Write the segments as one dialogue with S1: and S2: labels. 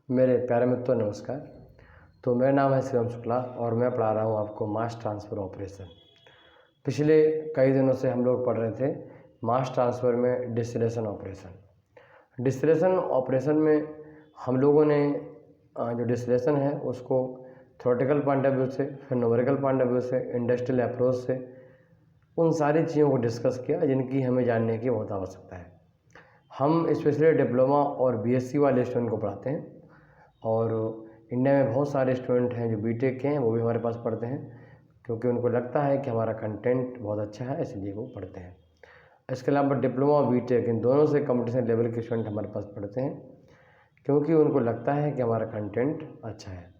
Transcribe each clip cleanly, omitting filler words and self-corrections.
S1: मेरे प्यारे मित्रों नमस्कार। तो मेरा नाम है शिवम शुक्ला और मैं पढ़ा रहा हूँ आपको मास ट्रांसफ़र ऑपरेशन। पिछले कई दिनों से हम लोग पढ़ रहे थे मास ट्रांसफ़र में डिस्टिलेशन ऑपरेशन। डिस्टिलेशन ऑपरेशन में हम लोगों ने जो डिस्टिलेशन है उसको थ्योरेटिकल पॉइंट ऑफ व्यू से, फिर न्यूमेरिकल पॉइंट ऑफ व्यू से, इंडस्ट्रियल अप्रोच से उन सारी चीज़ों को डिस्कस किया जिनकी हमें जानने की बहुत आवश्यकता है। हम स्पेशली डिप्लोमा और बीएससी वाले स्टूडेंट को पढ़ाते हैं और इंडिया में बहुत सारे स्टूडेंट हैं जो बीटेक के हैं, वो भी हमारे पास पढ़ते हैं क्योंकि उनको लगता है कि हमारा कंटेंट बहुत अच्छा है, इसलिए वो पढ़ते हैं। इसके अलावा डिप्लोमा और बीटेक इन दोनों से कंपटीशन लेवल के स्टूडेंट हमारे पास पढ़ते हैं क्योंकि उनको लगता है कि हमारा कंटेंट अच्छा है।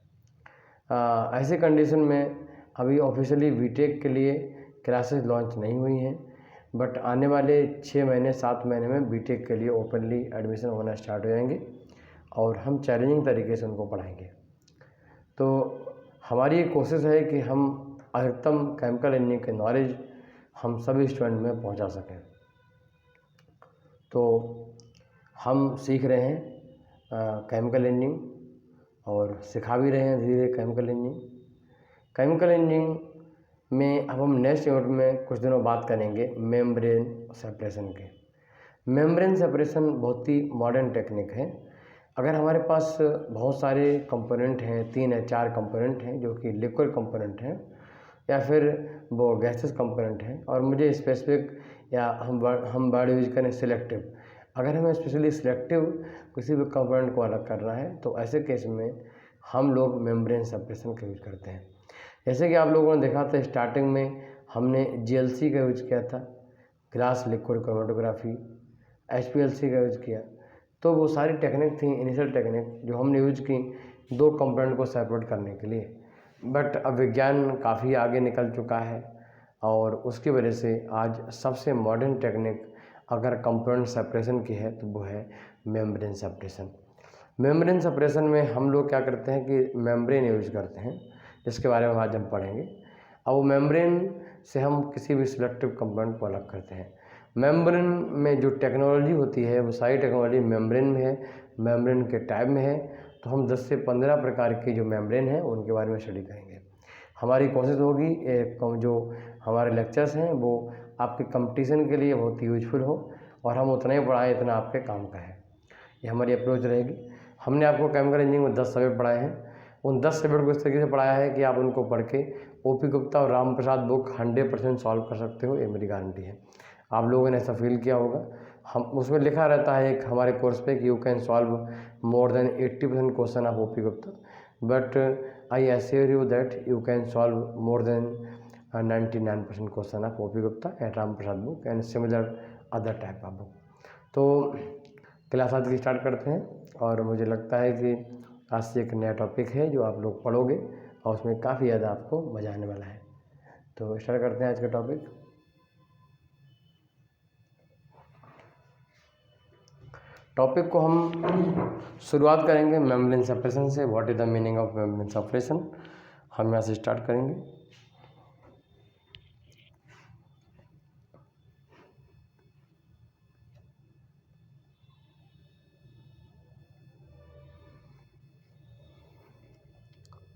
S1: ऐसे कंडीशन में अभी ऑफिशियली बीटेक के लिए क्लासेस लॉन्च नहीं हुई हैं, बट आने वाले 6 महीने 7 महीने में बीटेक के लिए ओपनली एडमिशन होना स्टार्ट हो जाएंगे और हम चैलेंजिंग तरीके से उनको पढ़ाएंगे। तो हमारी ये कोशिश है कि हम अधिकतम केमिकल इंजीनियरिंग के नॉलेज हम सभी स्टूडेंट में पहुंचा सकें। तो हम सीख रहे हैं केमिकल इंजीनियरिंग और सिखा भी रहे हैं धीरे धीरे केमिकल इंजीनियरिंग। केमिकल इंजीनियरिंग में अब हम नेक्स्ट यूनिट में कुछ दिनों बात करेंगे मेम्ब्रेन सेपरेशन के। मेम्ब्रेन सेपरेशन बहुत ही मॉडर्न टेक्निक है। अगर हमारे पास बहुत सारे कंपोनेंट हैं, 3 या 4 कंपोनेंट हैं जो कि लिक्विड कंपोनेंट हैं या फिर वो गैसेस कंपोनेंट हैं और मुझे स्पेसिफिक या हम वर्ड यूज करें सिलेक्टिव, अगर हमें स्पेशली सिलेक्टिव किसी भी कंपोनेंट को अलग करना है तो ऐसे केस में हम लोग मेम्ब्रेन सेपरेशन का यूज करते हैं। जैसे कि आप लोगों ने देखा था स्टार्टिंग में हमने जीएलसी का यूज किया था, ग्लास लिक्विड क्रोमेटोग्राफी, एचपीएलसी का यूज किया। तो वो सारी टेक्निक थी, इनिशियल टेक्निक जो हमने यूज की 2 कंपोनेंट को सेपरेट करने के लिए। बट अब विज्ञान काफ़ी आगे निकल चुका है और उसकी वजह से आज सबसे मॉडर्न टेक्निक अगर कंपोनेंट सेपरेशन की है तो वो है मेम्ब्रेन सेपरेशन। मेम्ब्रेन सेपरेशन में हम लोग क्या करते हैं कि मेम्ब्रेन यूज करते हैं, जिसके बारे में आज हम पढ़ेंगे। अब वो मेम्ब्रेन से हम किसी भी सिलेक्टिव कंपोनेंट को अलग करते हैं। मेम्ब्रेन में जो टेक्नोलॉजी होती है वो सारी टेक्नोलॉजी मेम्ब्रेन में है, मेम्ब्रेन के टाइप में है। तो हम 10 से 15 प्रकार के जो मेम्ब्रेन हैं उनके बारे में स्टडी करेंगे। हमारी कोशिश होगी जो हमारे लेक्चर्स हैं वो आपके कंपटीशन के लिए बहुत यूजफुल हो और हम उतना ही पढ़ाएं इतना आपके काम का है, ये हमारी अप्रोच रहेगी। हमने आपको केमिकल इंजीनियरिंग में 10 सब्जेक्ट पढ़ाए हैं। उन 10 सब्जेक्ट को इस तरीके से पढ़ाया है कि आप उनको पढ़ के ओपी गुप्ता और राम प्रसाद बुक 100% सॉल्व कर सकते हो, ये मेरी गारंटी है। आप लोगों ने ऐसा फील किया होगा। हम उसमें लिखा रहता है एक हमारे कोर्स पे कि you can solve more than 80% question of OP Gupta, but I assure you that you can solve more than 99% question of OP Gupta and Ram Prasad book and similar other type of book. तो क्लास आज की start करते हैं और मुझे लगता है कि आज से एक नया टॉपिक है जो आप लोग पढ़ोगे और उसमें काफ़ी ज़्यादा आपको मज़ा आने वाला है। तो स्टार्ट करते हैं आज का टॉपिक। टॉपिक को हम शुरुआत करेंगे मेम्ब्रेन सेपरेशन से। What is the meaning of membrane separation, हम यहाँ से स्टार्ट करेंगे।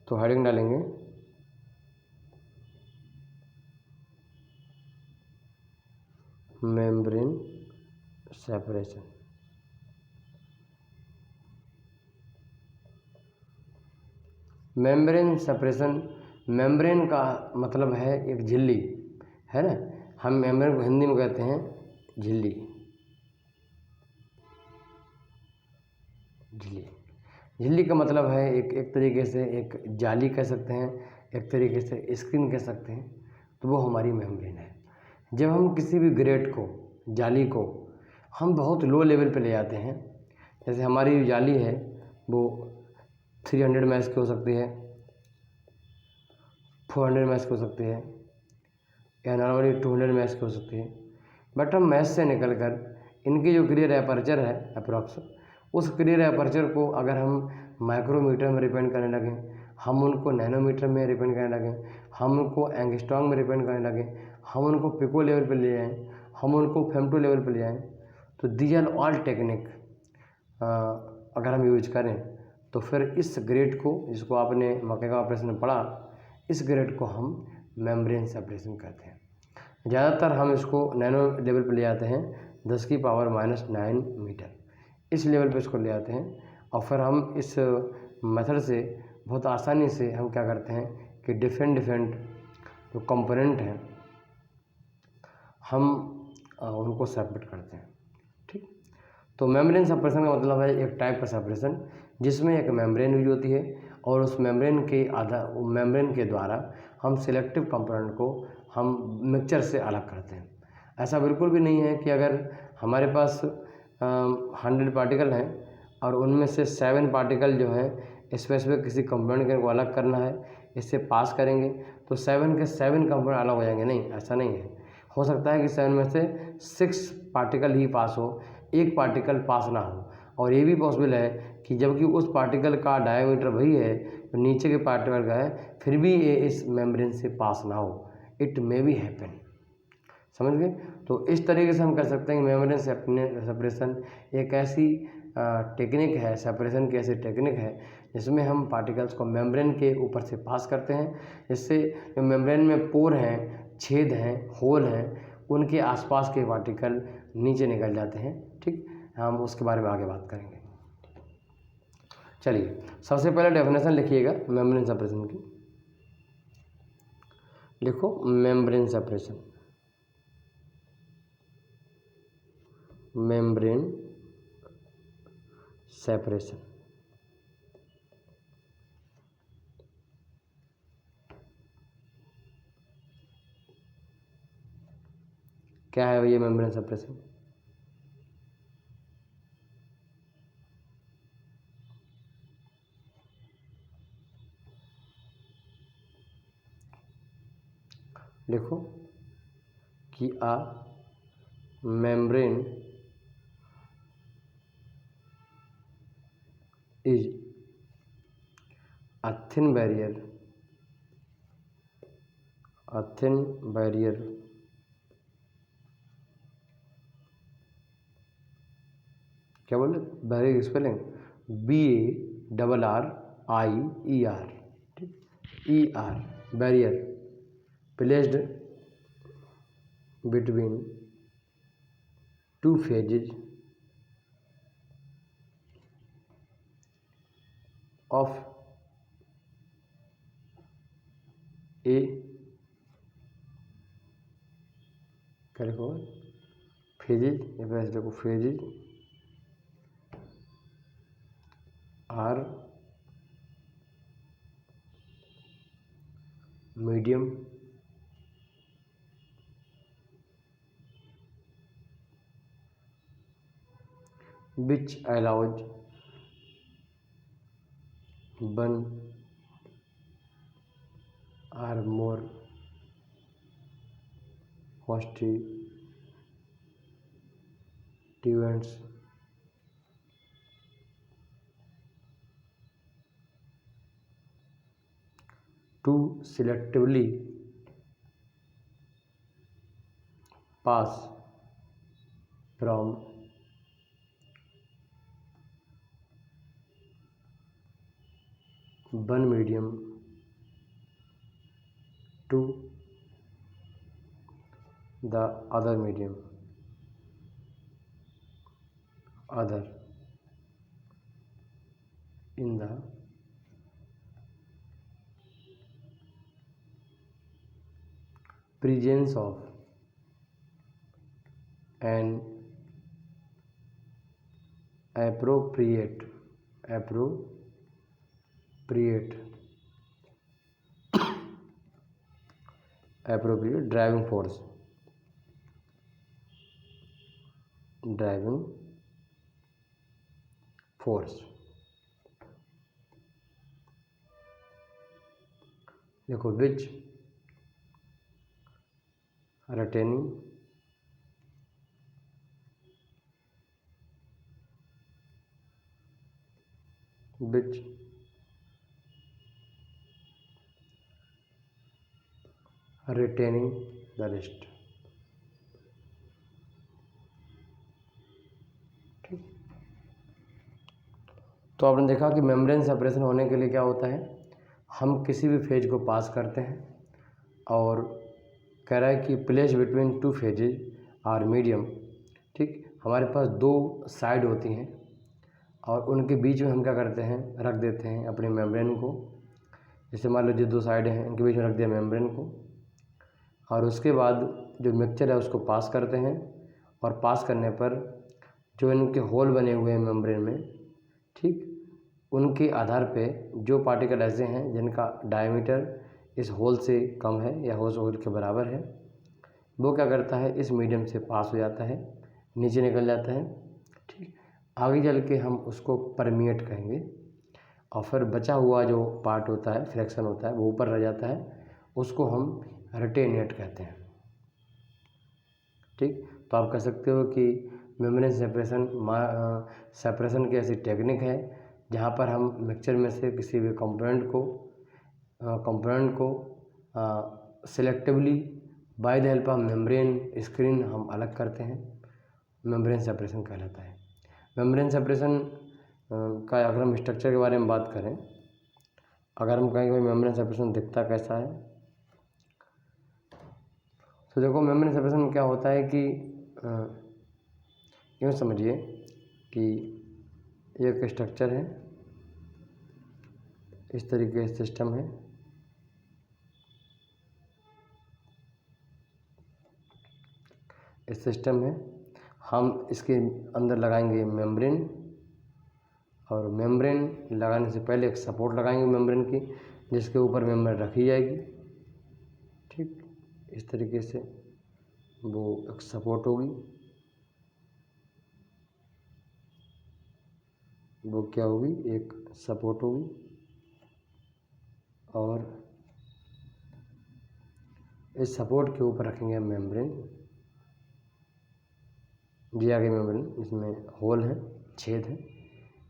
S1: तो हेडिंग डालेंगे membrane separation. Membrane separation, membrane का मतलब है एक झिल्ली, है ना। हम मेम्ब्रेन को हिंदी में कहते हैं झिल्ली। झिल्ली का मतलब है एक तरीके से एक जाली कह सकते हैं, एक तरीके से स्क्रीन कह सकते हैं। तो वो हमारी मेम्ब्रेन है। जब हम किसी भी ग्रेड को, जाली को हम बहुत लो लेवल पे ले जाते हैं, जैसे हमारी जाली है वो 300 मैश की हो सकती है, 400 मैश की हो सकती है या नॉर्मली 200 मैश की हो सकती है। बट हम मैश से निकल कर इनकी जो क्लियर एपर्चर है अप्रॉक्स, उस क्लियर एपर्चर को अगर हम माइक्रोमीटर में रिपेंड करने लगें, हम उनको नैनोमीटर में रिपेंड करने लगें, हम उनको एंगस्ट्रॉम में रिपेंड करने लगें, हम उनको पिको लेवल पे ले जाएं, हम उनको फेमटो लेवल पे ले जाएं, तो दीज आर ऑल टेक्निक अगर हम यूज करें तो फिर इस ग्रेड को, जिसको आपने मक्के का ऑपरेशन में पढ़ा, इस ग्रेड को हम मेम्ब्रेन सेपरेशन कहते हैं। ज़्यादातर हम इसको नैनो लेवल पर ले आते हैं, 10⁻⁹ मीटर, इस लेवल पे इसको ले आते हैं। और फिर हम इस मेथड से बहुत आसानी से हम क्या करते हैं कि डिफरेंट जो कंपोनेंट हैं हम उनको सेपरेट करते हैं। ठीक, तो मेम्ब्रेन सेपरेशन का मतलब है एक टाइप का सेपरेशन जिसमें एक मेम्ब्रेन यूज होती है और उस मेम्ब्रेन के द्वारा हम सिलेक्टिव कंपोनेंट को हम मिक्सचर से अलग करते हैं। ऐसा बिल्कुल भी नहीं है कि अगर हमारे पास 100 पार्टिकल हैं और उनमें से 7 पार्टिकल जो है स्पेसिफिक किसी कंपोनेंट को अलग करना है, इससे पास करेंगे तो 7 के 7 कंपोनेंट अलग हो जाएंगे। नहीं, ऐसा नहीं है। हो सकता है कि 7 में से 6 पार्टिकल ही पास हो, एक पार्टिकल पास ना हो। और ये भी पॉसिबल है कि जबकि उस पार्टिकल का डायमीटर वही है तो नीचे के पार्टिकल का है, फिर भी ये इस मेम्ब्रेन से पास ना हो। इट मे बी हैपन, समझ गए। तो इस तरीके से हम कह सकते हैं कि मेम्ब्रेन सेपरेशन एक ऐसी टेक्निक है, सेपरेशन की ऐसी टेक्निक है जिसमें हम पार्टिकल्स को मेम्ब्रेन के ऊपर से पास करते हैं, जिससे जो मेम्ब्रेन में पोर हैं, छेद हैं, होल हैं, उनके आसपास के पार्टिकल नीचे निकल जाते हैं। ठीक, हम उसके बारे में आगे बात करेंगे। चलिए, सबसे पहले डेफिनेशन लिखिएगा मेम्ब्रेन सेपरेशन की। लिखो मेम्ब्रेन सेपरेशन। मेम्ब्रेन सेपरेशन क्या है ये मेम्ब्रेन सेपरेशन? लिखो कि a membrane is a thin barrier क्या बोले बैरियर स्पेलिंग BARRIER, ठीक, ER barrier placed between two phases of a क्या लिखो फेजेज, देखो phases are medium which allows one or more constituents to selectively pass from one medium to the other medium in the presence of an appropriate driving force देखो which retaining the rest। ठीक, तो आपने देखा कि membrane separation होने के लिए क्या होता है, हम किसी भी फेज को पास करते हैं और कह रहा है कि place between two phases are medium. ठीक, हमारे पास दो साइड होती हैं और उनके बीच में हम क्या करते हैं, रख देते हैं अपने मेम्ब्रेन को। जैसे मान लीजिए दो साइड हैं, इनके बीच में रख दिया मेम्ब्रेन को, और उसके बाद जो मिक्सचर है उसको पास करते हैं, और पास करने पर जो इनके होल बने हुए हैं मेम्ब्रेन में, ठीक, उनके आधार पे जो पार्टिकल ऐसे हैं जिनका डायमीटर इस होल से कम है या उस होल के बराबर है, वो क्या करता है, इस मीडियम से पास हो जाता है, नीचे निकल जाता है। ठीक, आगे चल के हम उसको परमिएट कहेंगे, और फिर बचा हुआ जो पार्ट होता है, फ्रैक्शन होता है, वो ऊपर रह जाता है, उसको हम रिटेनेट कहते हैं। ठीक, तो आप कह सकते हो कि मेम्ब्रेन सेपरेशन की ऐसी टेक्निक है जहाँ पर हम मिक्सचर में से किसी भी कंपोनेंट को selectively by the help of membrane screen हम अलग करते हैं, मेम्ब्रेन सेपरेशन कहलाता है। मेम्ब्रेन सेपरेशन का अगर हम स्ट्रक्चर के बारे में बात करें, अगर हम कहें कि मेम्ब्रेन सेपरेशन दिखता कैसा है, तो देखो मेम्ब्रेन सेपरेशन में क्या होता है कि यूँ समझिए कि एक स्ट्रक्चर है, इस तरीके से सिस्टम है, इस सिस्टम में हम इसके अंदर लगाएंगे मेम्ब्रेन, और मेम्ब्रेन लगाने से पहले एक सपोर्ट लगाएंगे मेम्ब्रेन की, जिसके ऊपर मेम्ब्रेन रखी जाएगी। ठीक, इस तरीके से वो एक सपोर्ट होगी, वो क्या होगी, एक सपोर्ट होगी, और इस सपोर्ट के ऊपर रखेंगे हम मेम्ब्रेन। ये आगे मेम्ब्रेन, इसमें होल है, छेद है,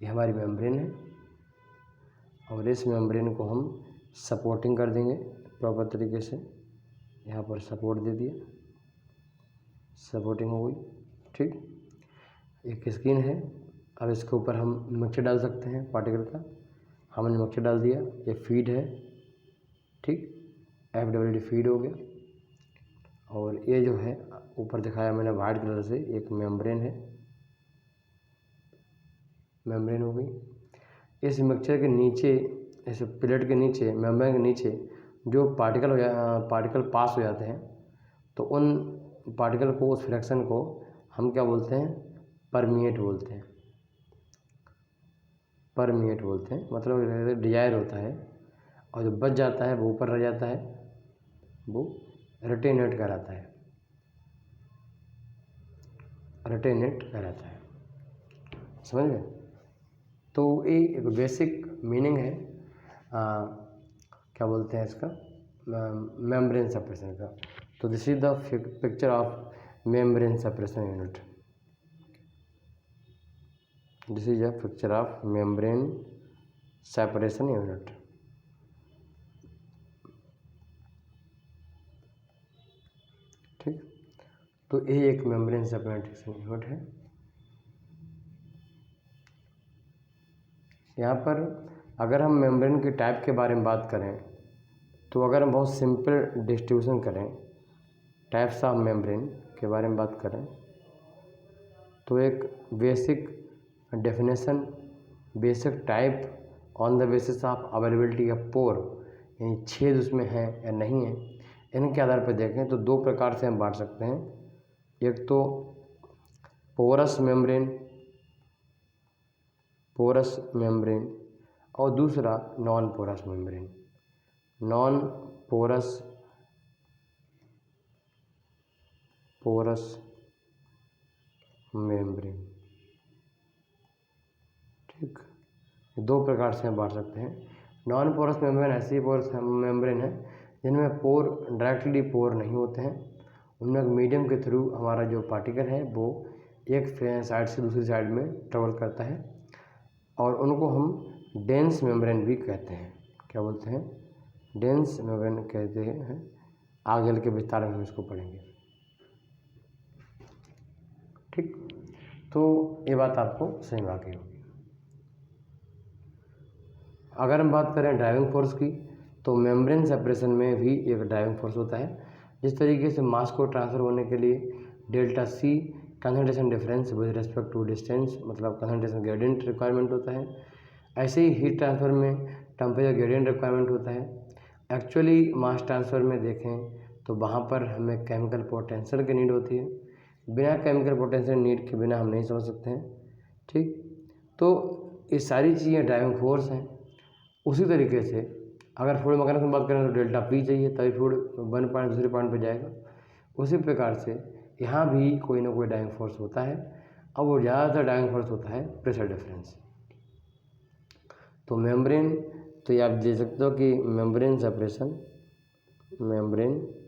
S1: ये हमारी मेम्ब्रेन है, और इस मेम्ब्रेन को हम सपोर्टिंग कर देंगे प्रॉपर तरीके से। यहाँ पर सपोर्ट दे दिया, सपोर्टिंग हो गई। ठीक, एक स्क्रीन है, अब इसके ऊपर हम मिक्सचर डाल सकते हैं पार्टिकल का, हमने मिक्सचर डाल दिया, ये फीड है। ठीक, FWD फीड हो गया, और ये जो है ऊपर दिखाया मैंने वाइट कलर से, एक मेम्ब्रेन है, मेम्ब्रेन हो गई। इस मिक्सचर के नीचे, इस प्लेट के नीचे, मेम्ब्रेन के नीचे जो पार्टिकल पास हो जाते हैं, तो उन पार्टिकल को, उस फ्रैक्शन को हम क्या बोलते हैं, परमिएट बोलते हैं। परमिएट बोलते हैं, मतलब डिजायर होता है, और जो बच जाता है वो ऊपर रह जाता है, वो रिटेनेट कहलाता है, रिटेनेट कहलाता है। समझ गए? तो ये एक बेसिक मीनिंग है क्या बोलते हैं इसका, मेम्ब्रेन सेपरेशन का। तो this is the picture of membrane separation unit. This is a picture of membrane separation unit. ठीक, तो ये एक मेम्ब्रेन सेपरेशन यूनिट है। यहाँ पर अगर हम मेम्ब्रेन के टाइप के बारे में बात करें, तो अगर हम बहुत सिंपल डिस्ट्रीब्यूशन करें, टाइप्स ऑफ मेम्ब्रेन के बारे में बात करें, तो एक basic definition, basic type on the basis of availability of pore, यानी छेद उसमें है या नहीं है, इनके आधार पर देखें तो दो प्रकार से हम बांट सकते हैं। एक तो पोरस मेम्ब्रेन, और दूसरा non porous membrane. Non porous membrane. ठीक, दो प्रकार से हम बांट सकते हैं। नॉन पोरस मेम्ब्रेन ऐसी पोरस मेम्ब्रेन है जिनमें पोर डायरेक्टली पोर नहीं होते हैं, उनमें मीडियम के थ्रू हमारा जो पार्टिकल है वो एक साइड से दूसरी साइड में ट्रेवल करता है, और उनको हम डेंस मेम्ब्रेन भी कहते हैं। क्या बोलते हैं? डेंस मेम्ब्रेन कहते हैं। आगे चल के विस्तार में हम इसको पढ़ेंगे। ठीक, तो ये बात आपको समझ में आ गई होगी। अगर हम बात करें ड्राइविंग फोर्स की, तो मेम्ब्रेन सेपरेशन में भी एक ड्राइविंग फोर्स होता है। जिस तरीके से मास को ट्रांसफ़र होने के लिए delta C concentration difference with respect to distance, मतलब कंसंट्रेशन ग्रेडियंट रिक्वायरमेंट होता है, ऐसे ही हीट ट्रांसफ़र में टेम्परेचर ग्रेडियंट रिक्वायरमेंट होता है। एक्चुअली मास ट्रांसफ़र में देखें तो वहाँ पर हमें केमिकल पोटेंशियल की नीड होती है। बिना केमिकल पोटेंशियल नीड के बिना हम नहीं समझ सकते हैं, ठीक। तो ये सारी चीज़ें ड्राइविंग फोर्स हैं। उसी तरीके से अगर फ्लूइड मैकेनिक्स में बात करें तो डेल्टा पी चाहिए, तभी फ्लूइड वन पॉइंट दूसरे पॉइंट पर जाएगा। उसी प्रकार से यहाँ भी कोई ना कोई ड्राइविंग फोर्स होता है, और वो ज़्यादातर ड्राइविंग फोर्स होता है प्रेशर डिफरेंस। तो मेम्ब्रेन, तो ये आप देख सकते हो कि membrane separation, membrane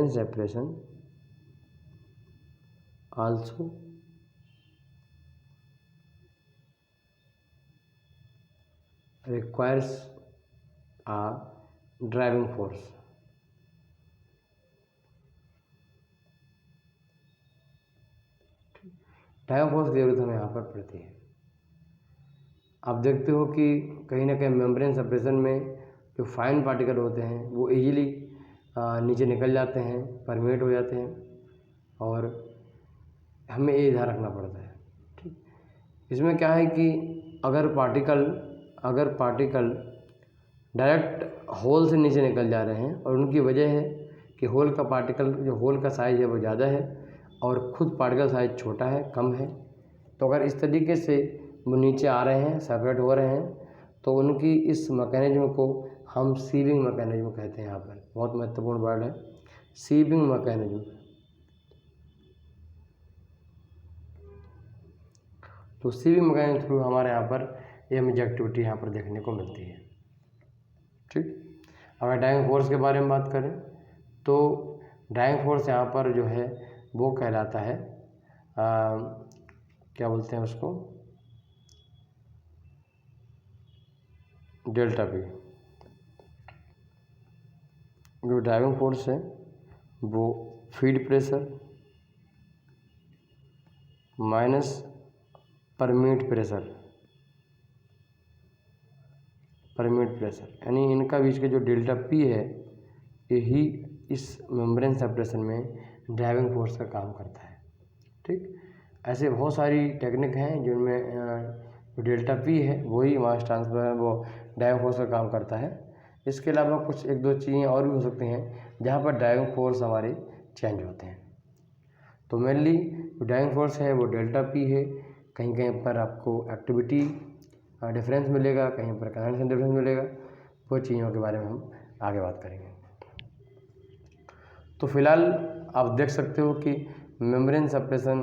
S1: separation also requires a driving force। Driving force की जरूरत हमें यहाँ पर पड़ती है। आप देखते हो कि कहीं ना कहीं मेम्ब्रेन सेपरेशन में जो फाइन पार्टिकल होते हैं वो इजीली नीचे निकल जाते हैं, परमेट हो जाते हैं, और हमें ये ध्यान रखना पड़ता है, ठीक। इसमें क्या है कि अगर पार्टिकल डायरेक्ट होल से नीचे निकल जा रहे हैं, और उनकी वजह है कि होल का साइज़ है वो ज़्यादा है और खुद पार्टिकल साइज़ छोटा है, कम है, तो अगर इस तरीके से वो नीचे आ रहे हैं, सेपरेट हो रहे हैं, तो उनकी इस मैकेनिज्म को हम सीविंग मैकेनिज्म कहते हैं। यहाँ पर बहुत महत्वपूर्ण वर्ड है, सीविंग मैकेनिज्म। तो सीविंग मैकेनिज्म थ्रू हमारे यहाँ पर एमिज एक्टिविटी यहाँ पर देखने को मिलती है, ठीक। अगर ड्राइविंग फोर्स के बारे में बात करें तो ड्राइविंग फोर्स यहाँ पर जो है वो कहलाता है क्या बोलते हैं उसको, डेल्टा पी। जो ड्राइविंग फोर्स है वो feed pressure minus permit pressure, यानी इनका बीच के जो डेल्टा पी है, यही इस मेम्ब्रेन सेपरेशन में ड्राइविंग फोर्स का काम करता है, ठीक। ऐसे बहुत सारी टेक्निक हैं जिनमें जो डेल्टा पी है वही मास ट्रांसफर, वो ड्राइविंग फोर्स का काम करता है। इसके अलावा कुछ एक दो चीज़ें और भी हो सकती हैं जहाँ पर ड्राइविंग फोर्स हमारे चेंज होते हैं। तो मेनली जो ड्राइविंग फोर्स है वो डेल्टा पी है। कहीं कहीं पर आपको एक्टिविटी डिफरेंस मिलेगा, कहीं पर कंसंट्रेशन डिफरेंस मिलेगा। वो चीज़ों के बारे में हम आगे बात करेंगे। तो फिलहाल आप देख सकते हो कि मेम्ब्रेन सेपरेशन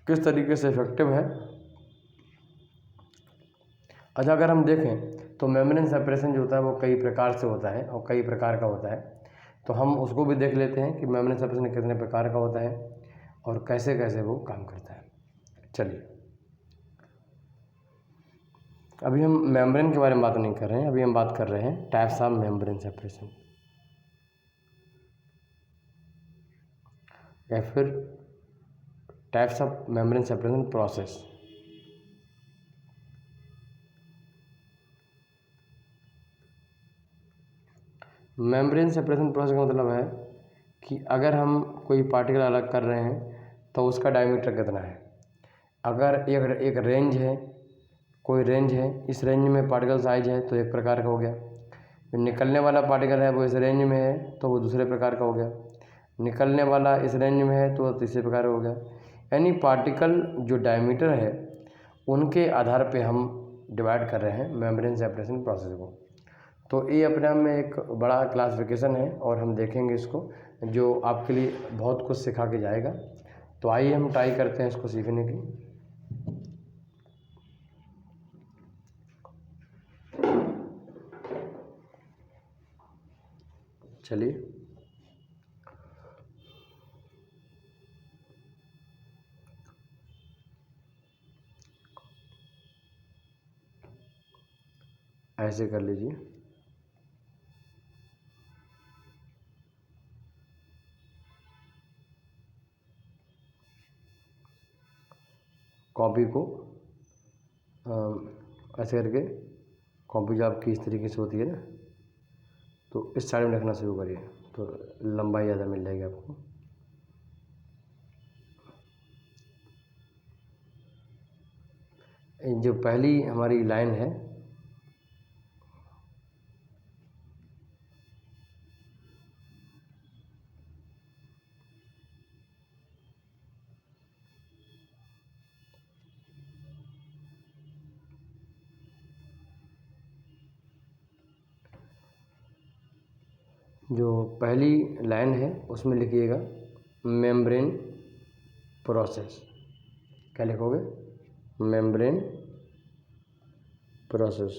S1: किस तरीके से इफेक्टिव है। अच्छा, अगर हम देखें तो मेम्ब्रेन सेपरेशन जो होता है वो कई प्रकार से होता है और कई प्रकार का होता है, तो हम उसको भी देख लेते हैं कि मेम्ब्रेन सेपरेशन कितने प्रकार का होता है और कैसे कैसे वो काम करता है। चलिए, अभी हम मेम्ब्रेन के बारे में बात नहीं कर रहे हैं, अभी हम बात कर रहे हैं टाइप्स ऑफ मेम्ब्रेन सेपरेशन, या फिर types of membrane separation process. Membrane separation process का मतलब है कि अगर हम कोई पार्टिकल अलग कर रहे हैं तो उसका डायमीटर कितना है। अगर एक रेंज है, कोई रेंज है, इस रेंज में पार्टिकल साइज है तो एक प्रकार का हो गया। जो निकलने वाला पार्टिकल है वो इस रेंज में है तो वो दूसरे प्रकार का हो गया। निकलने वाला इस रेंज में है तो तीसरे प्रकार का हो गया। यानी पार्टिकल जो डायमीटर है उनके आधार पे हम डिवाइड कर रहे हैं मेम्ब्रेन सेपरेशन प्रोसेस को। तो ये अपने आप में एक बड़ा क्लासिफिकेशन है और हम देखेंगे इसको, जो आपके लिए बहुत कुछ सिखा के जाएगा। तो आइए हम ट्राई करते हैं इसको सीखने की। चलिए, ऐसे कर लीजिए। कॉपी को ऐसे करके, कॉपी जो आपकी इस तरीके से होती है ना, तो इस साइड में रखना शुरू करिए तो लंबाई ज़्यादा मिल जाएगी आपको। जो पहली हमारी लाइन है, जो पहली लाइन है उसमें लिखिएगा मेम्ब्रेन प्रोसेस। क्या लिखोगे? Membrane process.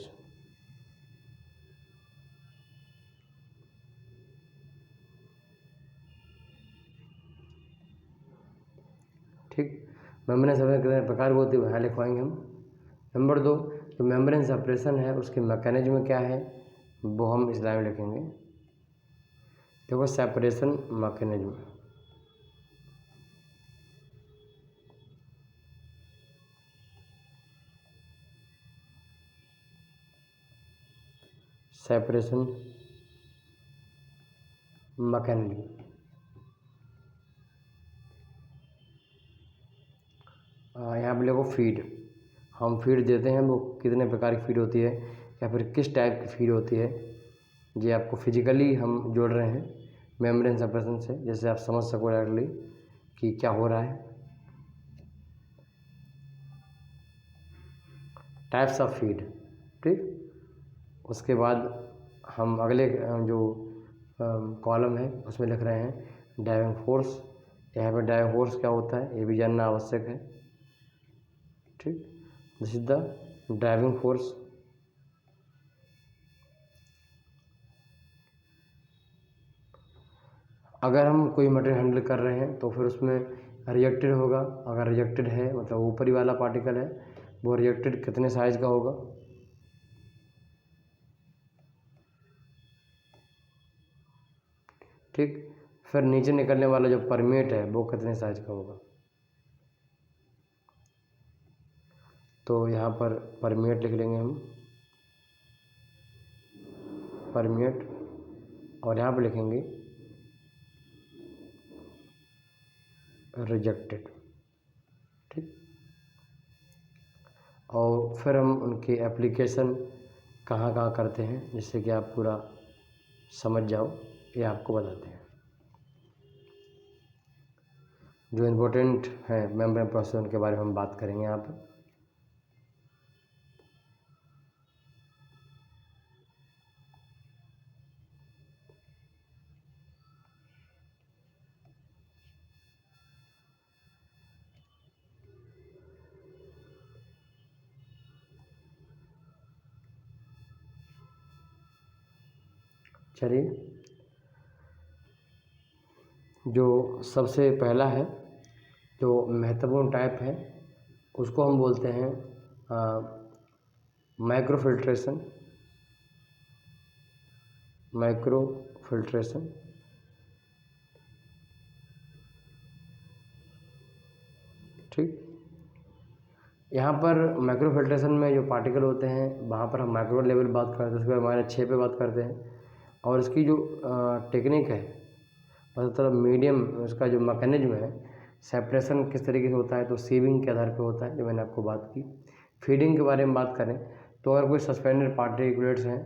S1: ठीक, मेम्ब्रेन सेपरेशन कितने प्रकार की होती है वहाँ लिखवाएंगे हम। नंबर 2, जो मेम्ब्रेन सेपरेशन है उसके मैकेनिज्म क्या है वो हम इस लाइन में लिखेंगे। देखो सेपरेशन मैकेनिज्म, सेपरेशन मैकेनिज्म। यहाँ पर देखो फीड, हम फीड देते हैं वो कितने प्रकार की फीड होती है या फिर किस टाइप की फीड होती है, ये आपको फिजिकली हम जोड़ रहे हैं मेम्ब्रेन सेपरेशन से, जैसे आप समझ सको डायरेक्टली कि क्या हो रहा है। टाइप्स ऑफ फीड, ठीक। उसके बाद हम अगले जो कॉलम है उसमें लिख रहे हैं ड्राइविंग फोर्स। यहाँ पर ड्राइविंग फोर्स क्या होता है ये भी जानना आवश्यक है, ठीक। This is the driving force. अगर हम कोई मटेरियल हैंडल कर रहे हैं तो फिर उसमें रिजेक्टेड होगा। अगर रिजेक्टेड है मतलब ऊपरी वाला पार्टिकल है वो रिजेक्टेड कितने साइज का होगा, ठीक। फिर नीचे निकलने वाला जो परमेट है वो कितने साइज का होगा। तो यहाँ पर परमेट लिख लेंगे हम, परमेट, और यहाँ पर लिखेंगे रिजेक्टेड, ठीक। और फिर हम उनके एप्लीकेशन कहाँ कहाँ करते हैं जिससे कि आप पूरा समझ जाओ, ये आपको बताते हैं। जो इम्पोर्टेंट है मेम्ब्रेन प्रोसेस उनके बारे में हम बात करेंगे यहाँ पर। चलिए, जो सबसे पहला है जो महत्वपूर्ण टाइप है उसको हम बोलते हैं माइक्रोफिल्ट्रेशन। माइक्रोफिल्ट्रेशन, ठीक। यहाँ पर माइक्रोफिल्ट्रेशन में जो पार्टिकल होते हैं वहाँ पर हम माइक्रो लेवल बात करते हैं, उसके बाद हमारे 6 पे बात करते हैं। और इसकी जो टेक्निक है मतलब मीडियम, उसका जो मैकेनिज्म है सेपरेशन किस तरीके से होता है तो सीविंग के आधार पे होता है, जो मैंने आपको बात की। फीडिंग के बारे में बात करें तो अगर कोई सस्पेंडेड पार्टिकुलेट्स हैं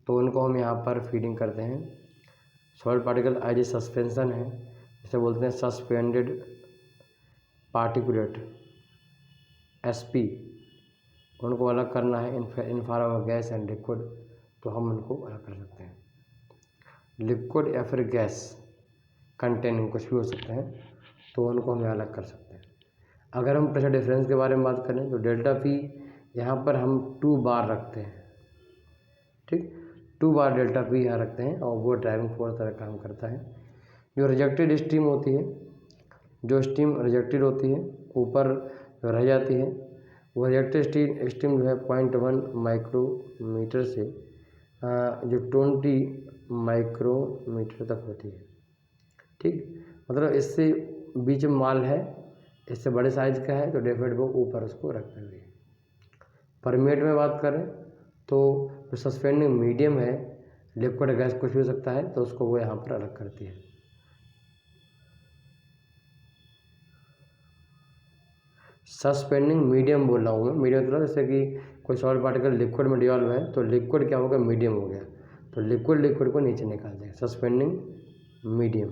S1: तो उनको हम यहाँ पर फीडिंग करते हैं। Solid particle as a suspension है, इसे बोलते हैं सस्पेंडेड पार्टिकुलेट, SP। उनको अलग करना है in form of gas and liquid, तो हम उनको अलग कर सकते हैं। लिक्विड या फिर गैस कंटेनिंग कुछ भी हो सकते हैं, तो उनको हम अलग कर सकते हैं। अगर हम प्रेशर डिफरेंस के बारे में बात करें तो डेल्टा P यहाँ पर हम 2 बार रखते हैं, ठीक। 2 बार डेल्टा P यहाँ रखते हैं और वो ड्राइविंग फोर्स तरह काम करता है। जो रिजेक्टेड स्टीम होती है, जो स्टीम रिजेक्टेड होती है ऊपर रह जाती है, वो रिजेक्टेड स्टीम जो है 0.1 माइक्रोमीटर से जो 20 माइक्रोमीटर तक होती है, ठीक। मतलब इससे बीच में माल है, इससे बड़े साइज़ का है तो डेफिनेट वो ऊपर उसको रख देंगे। परमेट में बात करें तो जो सस्पेंडिंग मीडियम है, लिक्विड गैस कुछ भी हो सकता है, तो उसको वो यहाँ पर अलग करती है। सस्पेंडिंग मीडियम बोल रहा हूँ मैं। मीडियम मतलब जैसे कि कोई सॉलिड पार्टिकल लिक्विड में डिसॉल्व है तो लिक्विड क्या होगा, मीडियम हो गया, तो लिक्विड को नीचे निकाल देगा, सस्पेंडिंग मीडियम।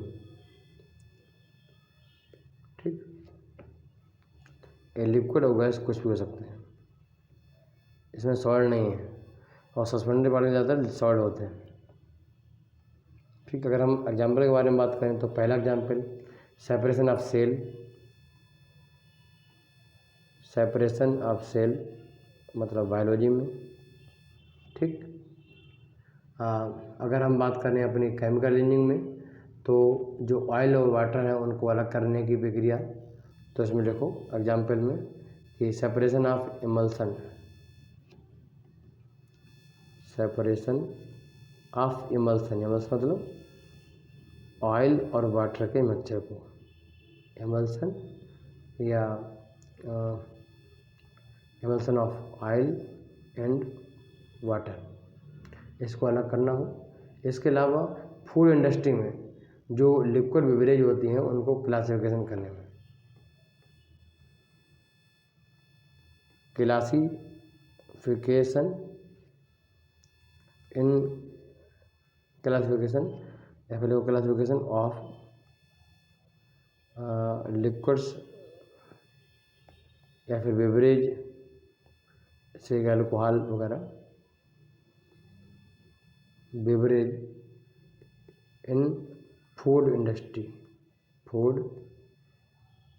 S1: ठीक, ये लिक्विड और गैस कुछ भी हो सकते हैं, इसमें सॉल्ट नहीं है, और सस्पेंडेड पार्टिकल ज़्यादातर सॉल्ट होते हैं। ठीक, अगर हम एग्जाम्पल के बारे में बात करें तो पहला example separation of cell. Separation of cell मतलब बायोलॉजी में। ठीक, अगर हम बात करें अपनी केमिकल इंजीनियरिंग में तो जो ऑयल और वाटर है उनको अलग करने की प्रक्रिया, तो इसमें देखो एग्जाम्पल में कि separation of emulsion. Separation of emulsion, emulsion मतलब ऑयल और वाटर के मिक्सचर को, इमल्सन या emulsion of oil and water, इसको अलग करना हो। इसके अलावा फूड इंडस्ट्री में जो लिक्विड बेवरेज होती हैं उनको क्लासिफिकेशन करने में, क्लासिफिकेशन इन क्लासिफिकेशन या फिर क्लासिफिकेशन ऑफ लिक्विड्स या फिर बेवरेज से अल्कोहल वगैरह, बेवरेज इन फूड इंडस्ट्री, फूड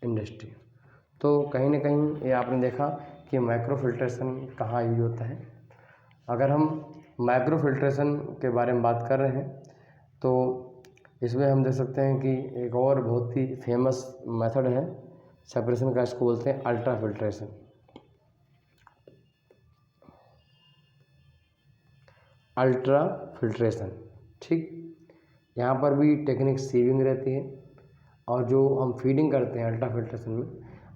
S1: इंडस्ट्री। तो कहीं ना कहीं ये आपने देखा कि माइक्रो फिल्ट्रेशन कहाँ यूज होता है। अगर हम माइक्रो फिल्ट्रेशन के बारे में बात कर रहे हैं तो इसमें हम देख सकते हैं कि एक और बहुत ही फेमस मेथड है सेपरेशन का, इसको बोलते हैं अल्ट्रा फिल्ट्रेशन। अल्ट्रा फिल्ट्रेशन, ठीक, यहाँ पर भी टेक्निक सीविंग रहती है, और जो हम फीडिंग करते हैं अल्ट्रा फिल्ट्रेशन में,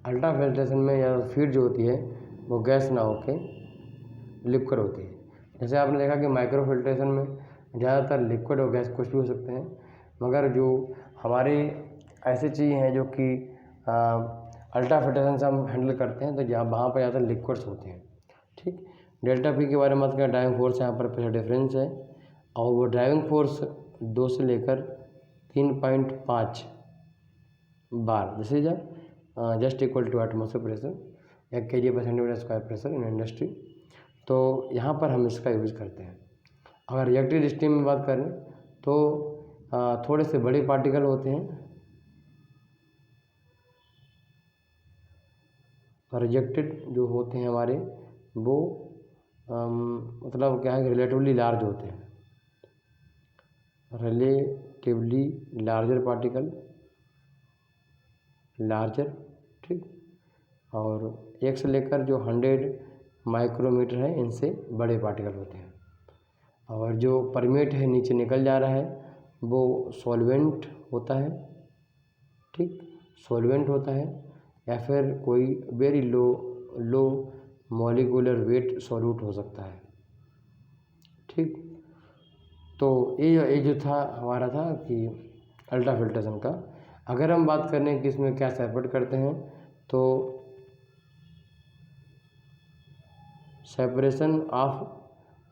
S1: अल्ट्रा फिल्ट्रेशन में या फीड जो होती है वो गैस ना होके लिक्विड होती है। जैसे आपने देखा कि माइक्रो फिल्ट्रेशन में ज़्यादातर लिक्विड और गैस कुछ भी हो सकते हैं, मगर जो हमारे ऐसी चीज़ें हैं जो कि अल्ट्रा फिल्ट्रेशन से हम हैंडल करते हैं तो जहाँ वहाँ पर ज़्यादातर लिक्विड्स होते हैं। ठीक, डेल्टा पी के बारे में बात करें, ड्राइविंग फोर्स यहाँ पर प्रेशर डिफरेंस है, और वो ड्राइविंग फोर्स 2 से लेकर 3.5 bar, this is just equal to atmosphere pressure, 1 kg/cm² pressure in industry. तो यहाँ पर हम इसका यूज़ करते हैं। अगर रिएक्टिव स्ट्रीम में बात करें तो थोड़े से बड़े पार्टिकल होते हैं, और रिजेक्टेड जो होते हैं हमारे वो मतलब क्या है कि रिलेटिवली लार्ज होते हैं, रिलेटिवली लार्जर पार्टिकल, लार्जर। ठीक, और 1 से लेकर जो 100 माइक्रोमीटर है इनसे बड़े पार्टिकल होते हैं, और जो परमेट है नीचे निकल जा रहा है वो सॉल्वेंट होता है। ठीक, सॉल्वेंट होता है, या फिर कोई very low molecular weight solute हो सकता है। ठीक, तो ये जो था हमारा था कि अल्ट्रा फिल्ट्रेशन का। अगर हम बात करें कि इसमें क्या सेपरेट करते हैं तो सेपरेशन ऑफ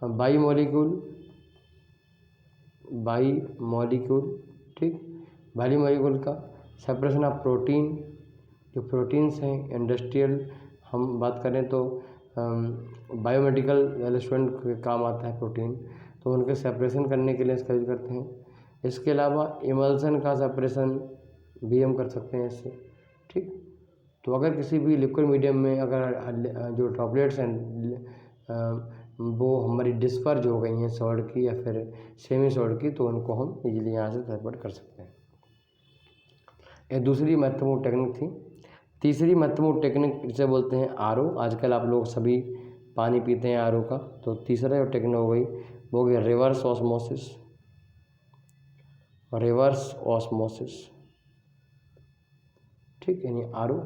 S1: बाई मॉलिक्यूल, ठीक, बाई मॉलिक्यूल का सेपरेशन ऑफ प्रोटीन, जो प्रोटीन्स हैं इंडस्ट्रियल हम बात करें तो बायोमेडिकल एलिमेंट के काम आता है प्रोटीन, तो उनके सेपरेशन करने के लिए इसका यूज करते हैं। इसके अलावा इमल्सन का सेपरेशन भी हम कर सकते हैं इससे। ठीक, तो अगर किसी भी लिक्विड मीडियम में अगर जो ड्रॉपलेट्स हैं वो हमारी डिस्पर्ज हो गई हैं सॉल्ट की या फिर सेमी सॉल्ट की, तो उनको हम इजीली यहाँ से सेपरेट कर सकते हैं। ये दूसरी महत्वपूर्ण टेक्निक थी। तीसरी महत्वपूर्ण टेक्निक इसे बोलते हैं आरओ। आजकल आप लोग सभी पानी पीते हैं आरओ का, तो तीसरा जो टेक्निक हो गई वो हो गया रिवर्स ऑस्मोसिस। रिवर्स ऑस्मोसिस, ठीक, यानी आरओ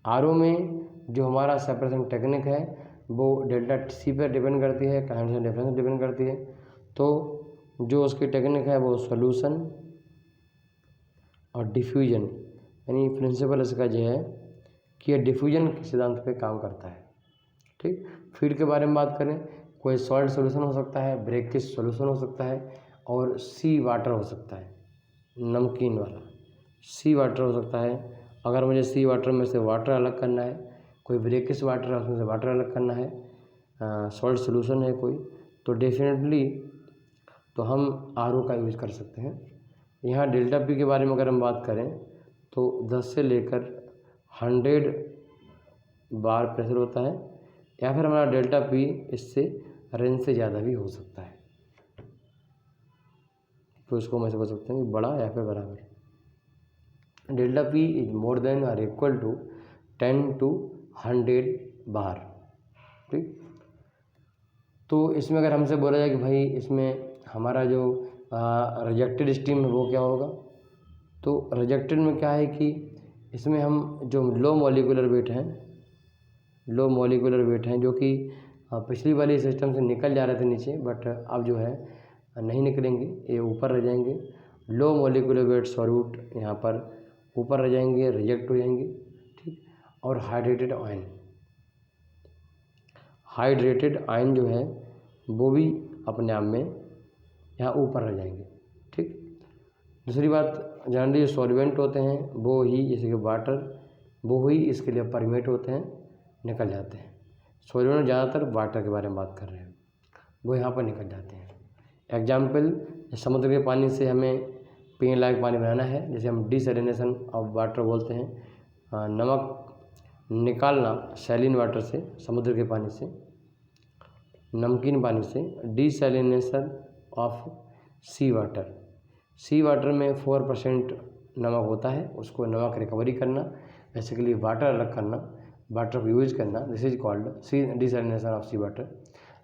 S1: आरओ में जो हमारा सेपरेशन टेक्निक है वो डेल्टा सी पर डिपेंड करती है, कंसंट्रेशन डिफरेंस डिपेंड करती है। तो जो उसकी टेक्निक है वो सॉल्यूशन और डिफ्यूजन, यानी प्रिंसिपल इसका जो है कि यह डिफ्यूजन के सिद्धांत पे काम करता है। ठीक, फीड के बारे में बात करें, कोई सॉल्ट सॉल्यूशन हो सकता है, ब्रेकिश सॉल्यूशन हो सकता है, और सी वाटर हो सकता है, नमकीन वाला सी वाटर हो सकता है। अगर मुझे सी वाटर में से वाटर अलग करना है, कोई ब्रेकिश वाटर है उसमें से वाटर अलग करना है, सॉल्ट सॉल्यूशन है कोई, तो डेफिनेटली तो हम आरओ का यूज़ कर सकते हैं। यहाँ डेल्टा पी के बारे में अगर हम बात करें तो 10 से लेकर 100 बार प्रेशर होता है, या फिर हमारा डेल्टा पी इससे रेंज से ज़्यादा भी हो सकता है। तो इसको हम ऐसे बोल सकते हैं कि बड़ा या फिर बराबर। Delta P is more than और इक्वल टू 10 to 100 बार। ठीक, तो इसमें अगर हमसे बोला जाए कि भाई इसमें हमारा जो रिजेक्टेड स्टीम है वो क्या होगा, तो रिजेक्टेड में क्या है कि इसमें हम जो लो मॉलिक्यूलर वेट हैं जो कि पिछली वाली सिस्टम से निकल जा रहे थे नीचे, बट अब जो है नहीं निकलेंगे, ये ऊपर रह जाएंगे। लो मॉलिक्यूलर वेट सॉल्यूट यहाँ पर ऊपर रह जाएंगे, रिजेक्ट हो जाएंगे। ठीक, और हाइड्रेटेड आयन जो है वो भी अपने आप में यहाँ ऊपर रह जाएंगे। ठीक, दूसरी बात, जनरली जो सॉल्वेंट होते हैं वो ही, जैसे कि वाटर, वो ही इसके लिए परमिट होते हैं, निकल जाते हैं। सॉल्वेंट ज़्यादातर वाटर के बारे में बात कर रहे हैं, वो यहाँ पर निकल जाते हैं। एग्जाम्पल, समुद्र के पानी से हमें पीने लायक पानी बनाना है, जैसे हम डिसैलिनेशन ऑफ वाटर बोलते हैं, नमक निकालना सैलिन वाटर से, समुद्र के पानी से, नमकीन पानी से, डिसैलिनेशन ऑफ सी वाटर में 4% नमक होता है, उसको नमक रिकवरी करना, बेसिकली वाटर अलग करना, वाटर को यूज करना, this is called desalination of sea water.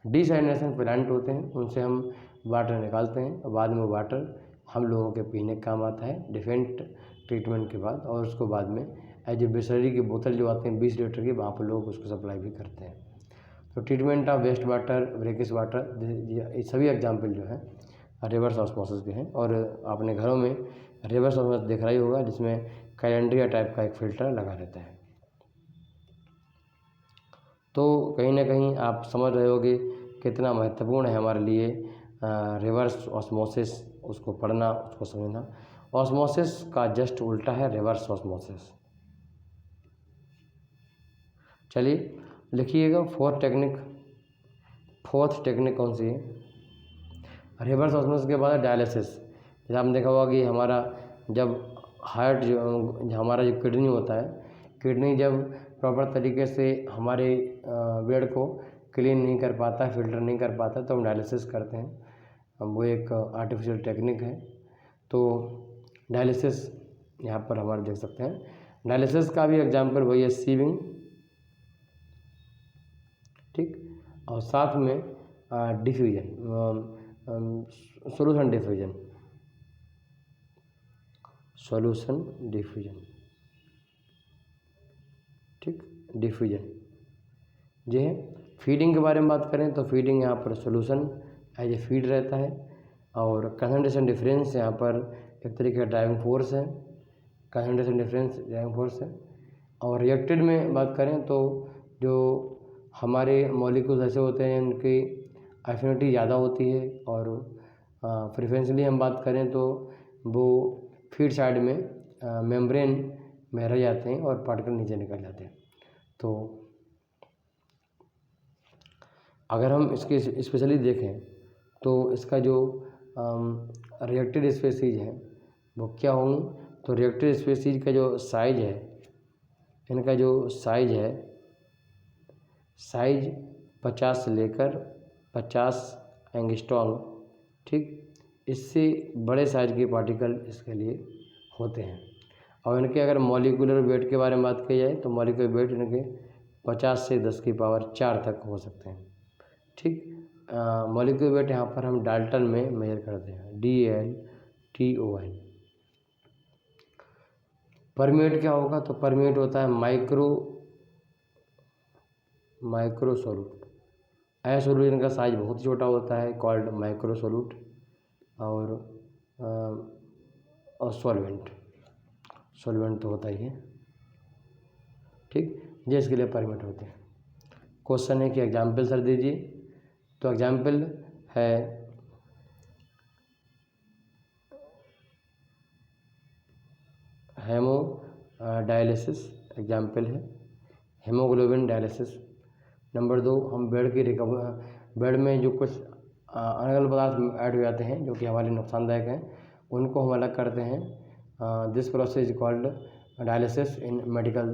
S1: Desalination plant होते हैं, उनसे हम वाटर निकालते हैं, और बाद में वाटर हम लोगों के पीने का काम आता है डिफरेंट ट्रीटमेंट के बाद, और उसको बाद में एज ए बिसलरी की बोतल जो आते हैं 20 लीटर की, वहाँ पर लोग उसको सप्लाई भी करते हैं। तो treatment of waste water, brackish water, ये सभी एग्जाम्पल जो है रिवर्स ऑस्मोसिस के हैं। और आपने घरों में रिवर्स ऑस्मोसिस देखा ही होगा, जिसमें कैलेंड्रिया टाइप का एक फिल्टर लगा रहता है। तो कहीं ना कहीं आप समझ रहे होगे कितना महत्वपूर्ण है हमारे लिए रिवर्स ऑस्मोसिस, उसको पढ़ना, उसको समझना। ऑस्मोसिस का जस्ट उल्टा है रिवर्स ऑस्मोसिस। चलिए लिखिएगा, फोर्थ टेक्निक कौन सी है? रिवर्स ऑस्मोसिस के बाद डायलिसिस। जैसे आपने देखा होगा कि हमारा जब हार्ट जो हमारा जो किडनी होता है, किडनी जब प्रॉपर तरीके से हमारे ब्लड को क्लीन नहीं कर पाता, फिल्टर नहीं कर पाता, तो हम डायलिसिस करते हैं। वो एक आर्टिफिशियल टेक्निक है। तो डायलिसिस यहाँ पर हमारे देख सकते हैं। डायलिसिस का भी एग्जाम्पल वही है, सीविंग। ठीक, और साथ में सॉल्यूशन डिफ्यूजन। ठीक, डिफ्यूजन जो है। फीडिंग के बारे में बात करें तो फीडिंग यहाँ पर सॉल्यूशन एज ए फीड रहता है, और कंसंट्रेशन डिफरेंस यहाँ पर एक तरीके का ड्राइविंग फोर्स है, कंसंट्रेशन डिफरेंस ड्राइविंग फोर्स है। और रिएक्टेड में बात करें तो जो हमारे मॉलिक्यूल्स ऐसे होते हैं इनकी एफिनिटी ज़्यादा होती है, और फ्रीक्वेंसली हम बात करें तो वो फीड साइड में मेम्ब्रेन में रह जाते हैं और पार्टिकल नीचे निकल जाते हैं। तो अगर हम इसके स्पेशली देखें तो इसका जो रिएक्टेड स्पीशीज है वो क्या होंगे, तो रिएक्टेड स्पीशीज का जो साइज है, इनका जो साइज 50 से लेकर 50 एंगस्ट्रॉम। ठीक, इससे बड़े साइज के पार्टिकल इसके लिए होते हैं। और इनके अगर मॉलिक्यूलर वेट के बारे में बात की जाए तो मॉलिक्यूलर वेट इनके 50 से 10 की पावर 4 तक हो सकते हैं। ठीक, मॉलिक्यूलर वेट यहाँ पर हम डाल्टन में मेजर करते हैं, DALTON। परमेट क्या होगा? तो परमेट होता है माइक्रो सोल्यूट। ऐसा सोल्यूशन का साइज बहुत छोटा होता है, कॉल्ड माइक्रो सोल्यूट। और सॉल्वेंट तो होता ही है, ठीक, जिसके लिए परमिट होते हैं। क्वेश्चन है कि एग्जाम्पल सर दीजिए। तो एग्जाम्पल है हेमो डायलिसिस, एग्जाम्पल है हेमोग्लोबिन डायलिसिस। नंबर 2, हम बेड में जो कुछ अलग अलग पदार्थ ऐड हो जाते हैं जो कि हमारे नुकसानदायक हैं, उनको हम अलग करते हैं। This process is called dialysis in medical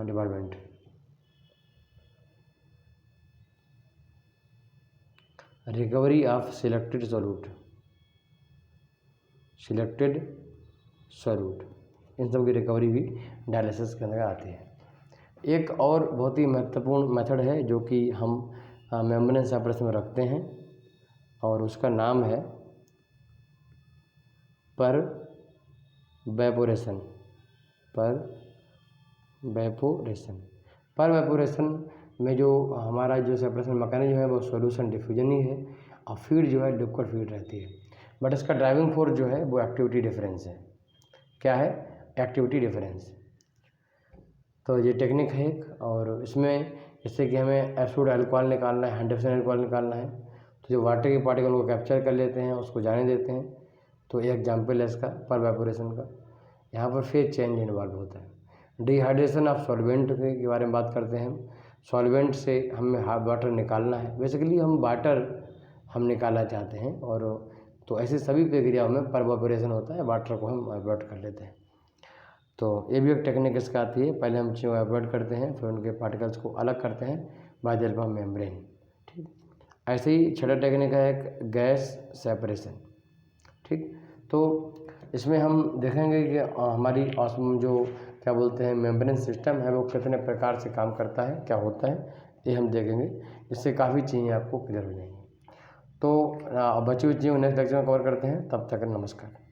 S1: department. Recovery of selected solute, इन सब की रिकवरी भी डायलिसिस के अंदर आती है। एक और बहुत ही महत्वपूर्ण मेथड है जो कि हम मेम्ब्रेन सेपरेशन में रखते हैं, और उसका नाम है परवेपोरेशन। परवेपोरेशन में जो हमारा जो सेपरेशन मैकेनिज्म है वो सॉल्यूशन डिफ्यूजन ही है, और फीड जो है लिक्विड फीड रहती है। बट इसका ड्राइविंग फोर्स जो है वो एक्टिविटी डिफरेंस है। क्या है? Activity difference. तो ये टेक्निक है एक, और इसमें जैसे कि हमें एब्सोल्यूट अल्कोहल निकालना है, 100% अल्कोहल निकालना है, तो जो वाटर के पार्टिकल को कैप्चर कर लेते हैं, उसको जाने देते हैं। तो एक एग्जाम्पल है इसका परवेपोरेशन का। यहाँ पर फेज चेंज इन्वॉल्व होता है। डिहाइड्रेशन ऑफ सॉल्वेंट के बारे में बात करते हैं हम। सॉल्वेंट से हमें वाटर निकालना है, बेसिकली हम वाटर निकालना चाहते हैं, और तो ऐसी सभी प्रक्रियाओं में परवेपोरेशन होता है, वाटर को हम अवॉइड कर लेते हैं। तो ये भी एक टेक्निक इसका आती है। पहले हम चीज़ों को अवॉइड करते हैं, फिर उनके पार्टिकल्स को अलग करते हैं by the help of membrane, ठीक। ऐसे ही छठा टेक्निक है एक गैस सेपरेशन, ठीक। तो इसमें हम देखेंगे कि हमारी जो क्या बोलते हैं मेम्ब्रेन सिस्टम है वो कितने प्रकार से काम करता है, क्या होता है, ये हम देखेंगे। इससे काफ़ी चीज़ें आपको क्लियर हो जाएंगी। तो बची हुई चीज़ों नेक्स्ट लेक्चर में कवर करते हैं। तब तक नमस्कार।